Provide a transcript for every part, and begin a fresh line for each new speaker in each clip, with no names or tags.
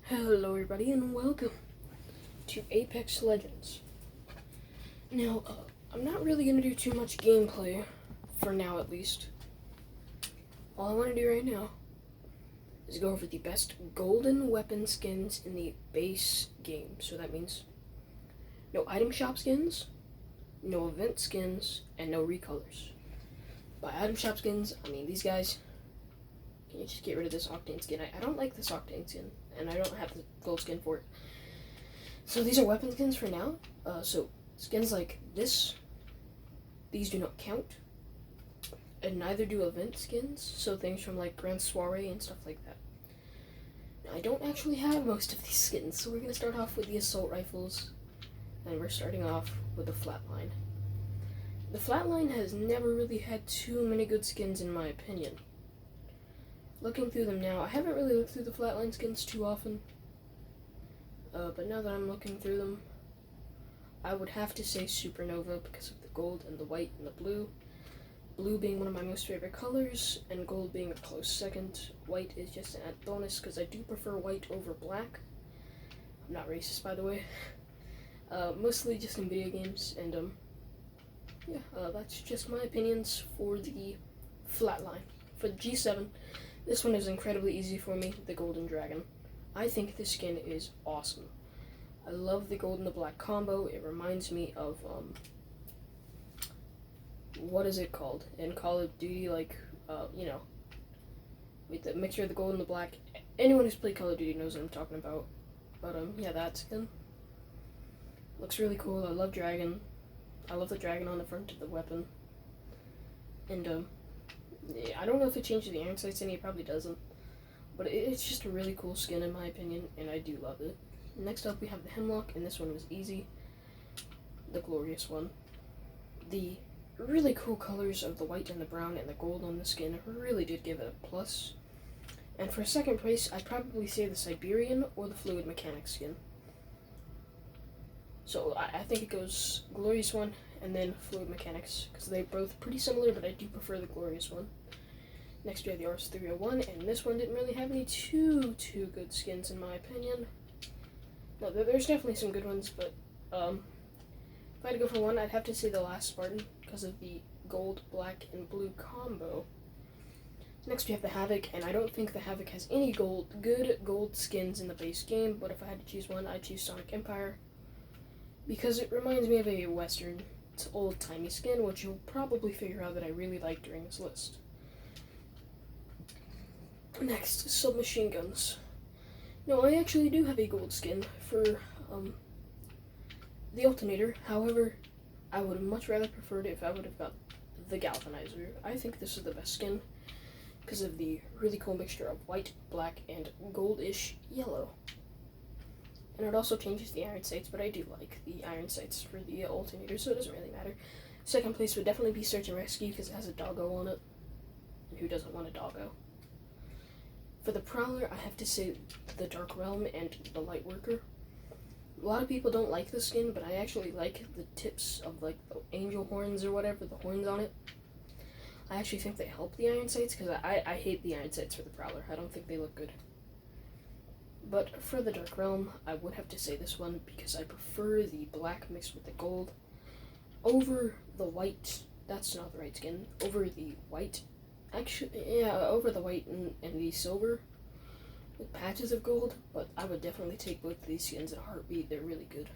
Hello everybody and welcome to Apex Legends. Now, I'm not really going to do too much gameplay, for now at least. All I want to do right now is go over the best golden weapon skins in the base game. So that means no item shop skins, no event skins, and no recolors. By item shop skins, I mean these guys. Can you just get rid of this Octane skin? I don't like this Octane skin, and I don't have the gold skin for it. So these are weapon skins for now. So skins like this, these do not count, and neither do event skins. So things from like Grand Soiree and stuff like that. Now, I don't actually have most of these skins, so we're gonna start off with the assault rifles, and we're starting off with the flatline. The flatline has never really had too many good skins in my opinion. Looking through them now, I haven't really looked through the flatline skins too often, but now that I'm looking through them, I would have to say Supernova because of the gold and the white and the blue. Blue being one of my most favorite colors, and gold being a close second. White is just an added bonus because I do prefer white over black. I'm not racist, by the way. Mostly just in video games, and that's just my opinions for the flatline. For the G7, this one is incredibly easy for me, the Golden Dragon. I think this skin is awesome. I love the gold and the black combo. It reminds me of, what is it called? In Call of Duty, with the mixture of the gold and the black. Anyone who's played Call of Duty knows what I'm talking about. But, yeah, that skin looks really cool. I love dragon. I love the dragon on the front of the weapon. And, yeah, I don't know if it changes the iron sights any, it probably doesn't. But it's just a really cool skin in my opinion, and I do love it. Next up we have the Hemlock, and this one was easy. The Glorious one. The really cool colors of the white and the brown and the gold on the skin really did give it a plus. And for second place, I'd probably say the Siberian or the Fluid Mechanics skin. So I think it goes Glorious one and then Fluid Mechanics, because they're both pretty similar, but I do prefer the Glorious one. Next we have the RS-301, and this one didn't really have any too good skins in my opinion. No, there's definitely some good ones, but if I had to go for one, I'd have to say the Last Spartan, because of the gold, black, and blue combo. Next we have the Havoc, and I don't think the Havoc has any good gold skins in the base game, but if I had to choose one, I'd choose Sonic Empire, because it reminds me of a Western old-timey skin, which you'll probably figure out that I really like during this list. Next, submachine guns. No, I actually do have a gold skin for the alternator. However, I would have much rather preferred it if I would have got the galvanizer. I think this is the best skin because of the really cool mixture of white, black, and goldish yellow. And it also changes the iron sights, but I do like the iron sights for the alternator, so it doesn't really matter. Second place would definitely be Search and Rescue because it has a doggo on it. And who doesn't want a doggo? For the Prowler, I have to say the Dark Realm and the Lightworker. A lot of people don't like the skin, but I actually like the tips of like the angel horns or whatever, the horns on it. I actually think they help the iron sights because I hate the iron sights for the Prowler. I don't think they look good. But for the Dark Realm, I would have to say this one because I prefer the black mixed with the gold over the white. That's not the right skin. Over the white. Actually, yeah, over the white and the silver with patches of gold, but I would definitely take both of these skins in a heartbeat. They're really good.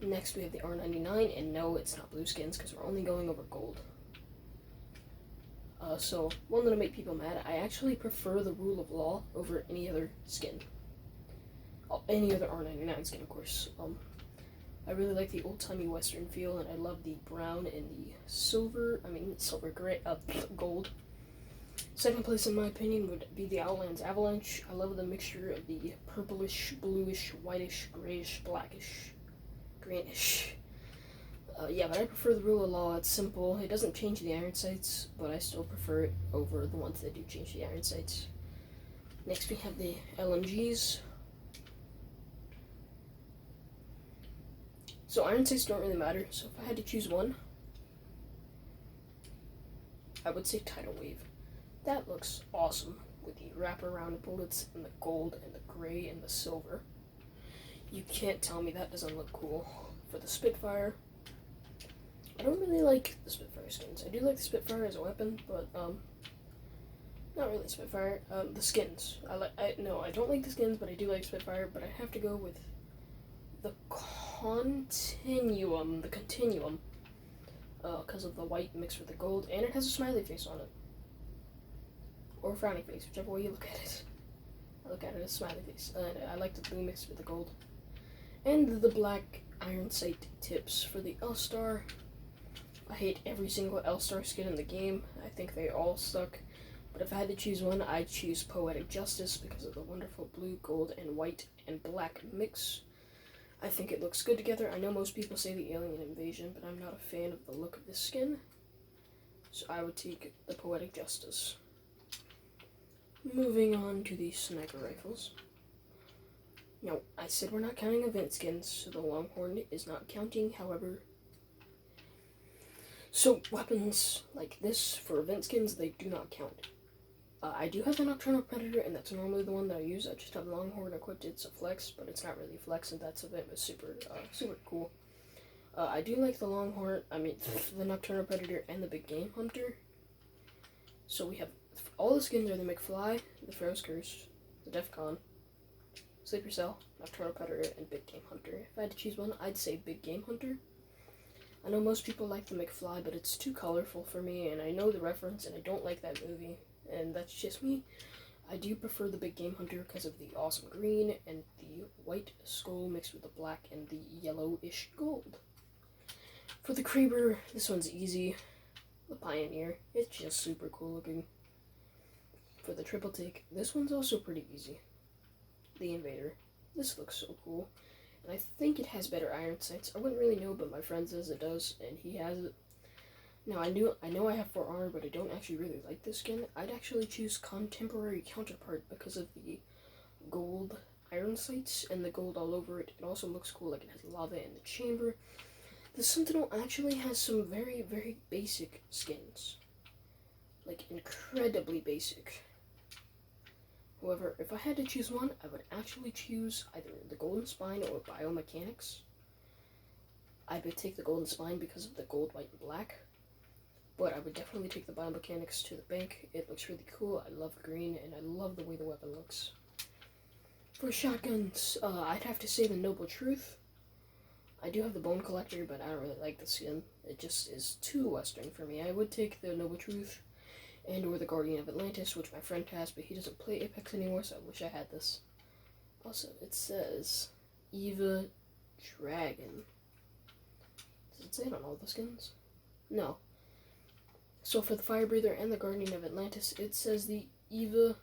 Next, we have the R99, and no, it's not blue skins because we're only going over gold. So, one that'll make people mad, I actually prefer the Rule of Law over any other skin. Any other R99 skin, of course. I really like the old-timey Western feel, and I love the brown and the silver gray, gold. Second place, in my opinion, would be the Outlands Avalanche. I love the mixture of the purplish, bluish, whitish, grayish, blackish, greenish. Yeah, but I prefer the Rule of Law. It's simple. It doesn't change the iron sights, but I still prefer it over the ones that do change the iron sights. Next, we have the LMGs. So iron sights don't really matter, so if I had to choose one, I would say Tidal Wave. That looks awesome with the wraparound bullets and the gold and the gray and the silver. You can't tell me that doesn't look cool. For the Spitfire, I don't really like the Spitfire skins. I do like the Spitfire as a weapon, but not really Spitfire. The skins. I don't like the skins, but I do like Spitfire. But I have to go with the Continuum. Because of the white mixed with the gold, and it has a smiley face on it, or a frowny face, whichever way you look at it. I look at it as smiley face, and I like the blue mixed with the gold, and the black iron sight tips for the L-Star. I hate every single L-Star skin in the game. I think they all suck, but if I had to choose one, I'd choose Poetic Justice because of the wonderful blue, gold, and white and black mix. I think it looks good together. I know most people say the Alien Invasion, but I'm not a fan of the look of this skin, so I would take the Poetic Justice. Moving on to the sniper rifles. Now, I said we're not counting event skins, so the Longhorn is not counting, however. So, weapons like this for event skins, they do not count. I do have the Nocturnal Predator, and that's normally the one that I use. I just have Longhorn equipped. It's a flex, but it's not really a flex, and that's event was super cool. I do like the Longhorn, the Nocturnal Predator and the Big Game Hunter. So we have, all the skins are the McFly, the Pharaoh's Curse, the Defcon, Sleeper Cell, Nocturnal Predator, and Big Game Hunter. If I had to choose one, I'd say Big Game Hunter. I know most people like the McFly, but it's too colorful for me, and I know the reference, and I don't like that movie. And that's just me. I do prefer the Big Game Hunter because of the awesome green and the white skull mixed with the black and the yellowish gold. For the Kraber, this one's easy. The Pioneer, it's just super cool looking. For the Triple Take, this one's also pretty easy. The Invader, this looks so cool. And I think it has better iron sights. I wouldn't really know, but my friend says it does, and he has it. Now, I know I have 4 armor, but I don't actually really like this skin. I'd actually choose Contemporary Counterpart because of the gold iron sights and the gold all over it. It also looks cool, like it has lava in the chamber. The Sentinel actually has some very, very basic skins. Like, incredibly basic. However, if I had to choose one, I would actually choose either the Golden Spine or Biomechanics. I would take the Golden Spine because of the gold, white, and black. But I would definitely take the Biomechanics to the bank. It looks really cool. I love green, and I love the way the weapon looks. For shotguns, I'd have to say the Noble Truth. I do have the Bone Collector, but I don't really like the skin. It just is too Western for me. I would take the Noble Truth and or the Guardian of Atlantis, which my friend has, but he doesn't play Apex anymore, so I wish I had this. Also, it says Eva Dragon. Does it say it on all the skins? No. So for the Fire Breather and the Guardian of Atlantis, it says the Eva.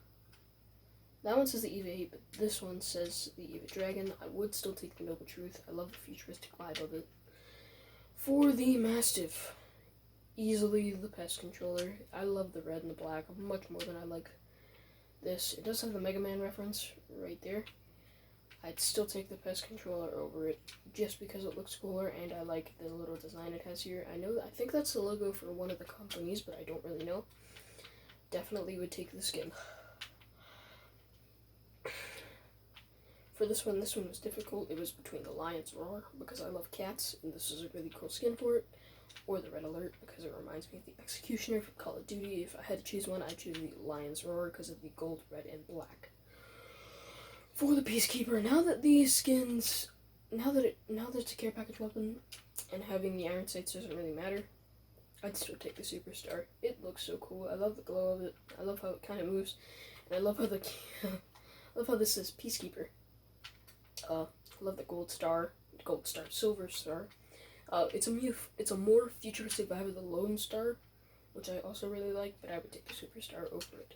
That one says the Eva 8, but this one says the Eva Dragon. I would still take the Noble Truth. I love the futuristic vibe of it. For the Mastiff, easily the Pest Controller. I love the red and the black much more than I like this. It does have the Mega Man reference right there. I'd still take the Pest Controller over it just because it looks cooler and I like the little design it has here. I think that's the logo for one of the companies, but I don't really know. Definitely would take the skin. For this one was difficult. It was between the Lion's Roar because I love cats and this is a really cool skin for it, or the Red Alert because it reminds me of the Executioner from Call of Duty. If I had to choose one, I'd choose the Lion's Roar because of the gold, red, and black. For the Peacekeeper, now that these skins, now that it's a care package weapon, and having the iron sights doesn't really matter, I'd still take the Superstar. It looks so cool. I love the glow of it. I love how it kind of moves, and I love how I love how this says Peacekeeper. I love the Gold Star, Silver Star. It's a more futuristic vibe of the Lone Star, which I also really like, but I would take the Superstar over it.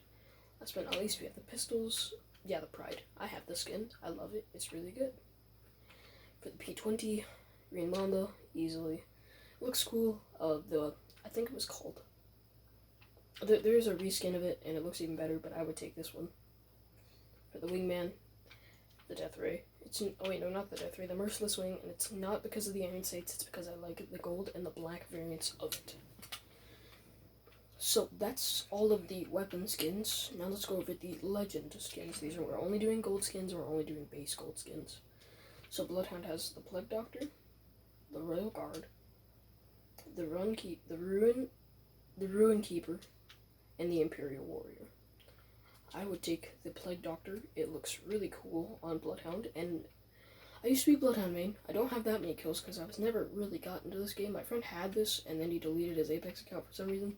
Last but not least, we have the pistols. Yeah, the Pride. I have the skin. I love it. It's really good. For the P20, Green Mamba, easily. Looks cool. I think it was called. There's a reskin of it, and it looks even better, but I would take this one. For the Wingman, the Death Ray. Not the Death Ray, the Merciless Wing, and it's not because of the iron sights, it's because I like the gold and the black variants of it. So that's all of the weapon skins. Now let's go over the legend skins. These are, we're only doing gold skins, and we're only doing base gold skins. So Bloodhound has the Plague Doctor, the Royal Guard, the Ruin Keeper, and the Imperial Warrior. I would take the Plague Doctor. It looks really cool on Bloodhound, and I used to be Bloodhound main. I don't have that many kills because I was never really got into this game. My friend had this, and then he deleted his Apex account for some reason.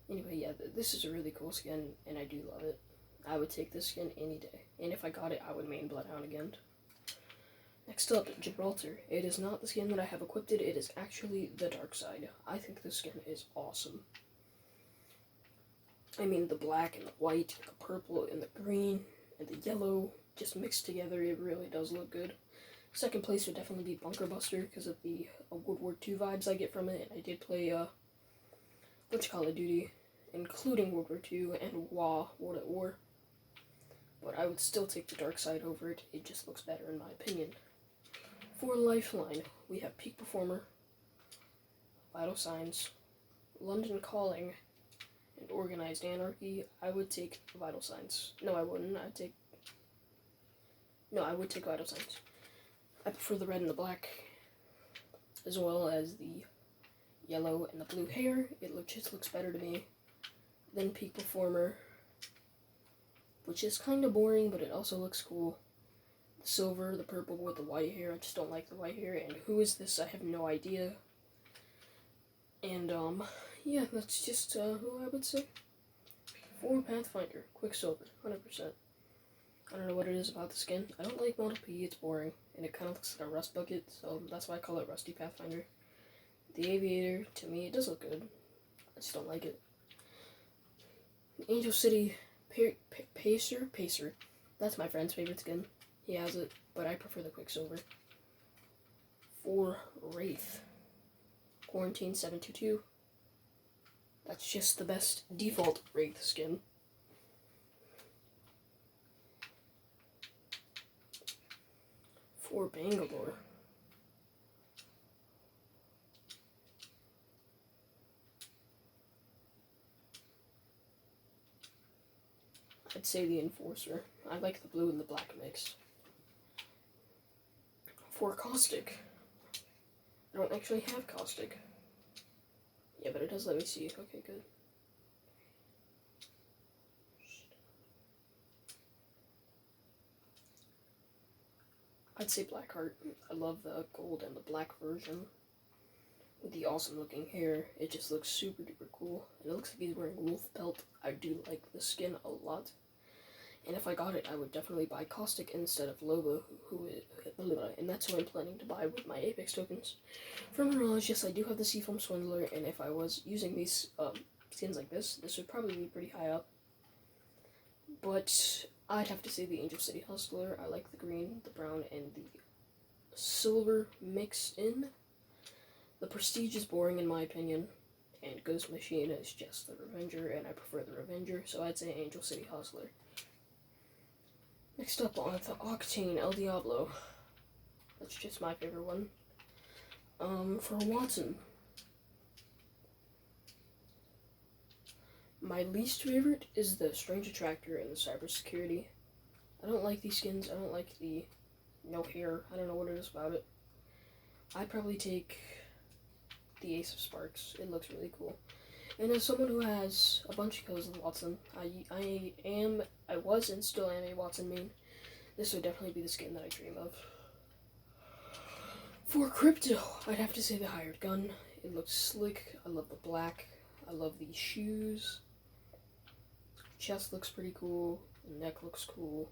Anyway, yeah, this is a really cool skin, and I do love it. I would take this skin any day, and if I got it, I would main Bloodhound again. Next up, Gibraltar. It is not the skin that I have equipped it is actually the dark side. I think this skin is awesome. I mean, the black and the white, and the purple and the green and the yellow just mixed together, it really does look good. Second place would definitely be Bunker Buster because of the World War II vibes I get from it. And I did play bunch of Call of Duty, including World War II and WoW, World at War. But I would still take the dark side over it. It just looks better in my opinion. For Lifeline, we have Peak Performer, Vital Signs, London Calling, and Organized Anarchy. I would take Vital Signs. No, I wouldn't. I would take Vital Signs. I prefer the red and the black, as well as the yellow and the blue hair. It just looks better to me than Peak Performer, which is kind of boring, but it also looks cool. The silver, the purple with the white hair. I just don't like the white hair. And who is this? I have no idea. And yeah, that's just who I would say. For Pathfinder, Quicksilver, 100%. I don't know what it is about the skin. I don't like Model P, it's boring, and it kind of looks like a rust bucket, so that's why I call it Rusty Pathfinder. The Aviator, to me, it does look good. I just don't like it. Angel City Pacer. That's my friend's favorite skin. He has it, but I prefer the Quicksilver. For Wraith, Quarantine 722. That's just the best default Wraith skin. For Bangalore, I'd say the Enforcer. I like the blue and the black mix. For Caustic, I don't actually have Caustic. Yeah, but it does let me see. Okay, good. I'd say Blackheart. I love the gold and the black version. With the awesome looking hair, it just looks super duper cool. And it looks like he's wearing wolf pelt. I do like the skin a lot. And if I got it, I would definitely buy Caustic instead of Loba, and that's who I'm planning to buy with my Apex tokens. For Mirage, yes, I do have the Seafoam Swindler, and if I was using these skins like this would probably be pretty high up. But I'd have to say the Angel City Hustler. I like the green, the brown, and the silver mixed in. The Prestige is boring in my opinion, and Ghost Machine is just the Revenger, and I prefer the Revenger, so I'd say Angel City Hustler. Next up on the Octane El Diablo. That's just my favorite one. For Wattson, my least favorite is the Strange Attractor and the Cybersecurity. I don't like these skins. I don't like the no hair. I don't know what it is about it. I'd probably take the Ace of Sparks. It looks really cool. And as someone who has a bunch of kills with Wattson, I was and still am a Wattson main. This would definitely be the skin that I dream of. For Crypto, I'd have to say the Hired Gun. It looks slick. I love the black. I love the shoes. Chest looks pretty cool. The neck looks cool.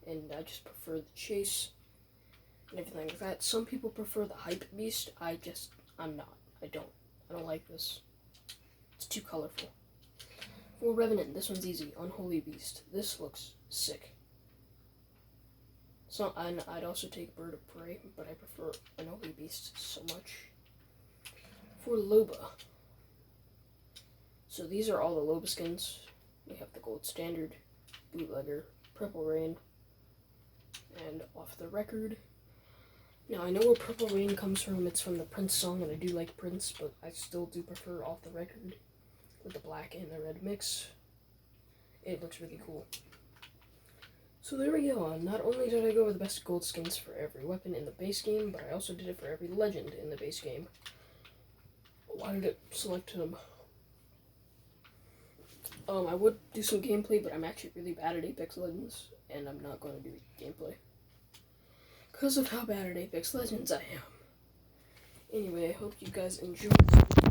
And I just prefer the chase and everything like that. Some people prefer the Hype Beast. I'm not. I don't like this. It's too colorful. For Revenant, this one's easy. Unholy Beast. This looks sick. So, and I'd also take Bird of Prey, but I prefer Unholy Beast so much. For Loba. So these are all the Loba skins. We have the Gold Standard, Bootlegger, Purple Rain, and Off the Record. Now, I know where Purple Rain comes from. It's from the Prince song, and I do like Prince, but I still do prefer Off the Record. with the black and the red mix. It looks really cool. So there we go. Not only did I go with the best gold skins for every weapon in the base game, but I also did it for every legend in the base game. Why did it select him? I would do some gameplay, but I'm actually really bad at Apex Legends, and I'm not going to do gameplay because of how bad at Apex Legends I am. Anyway, I hope you guys enjoyed this video.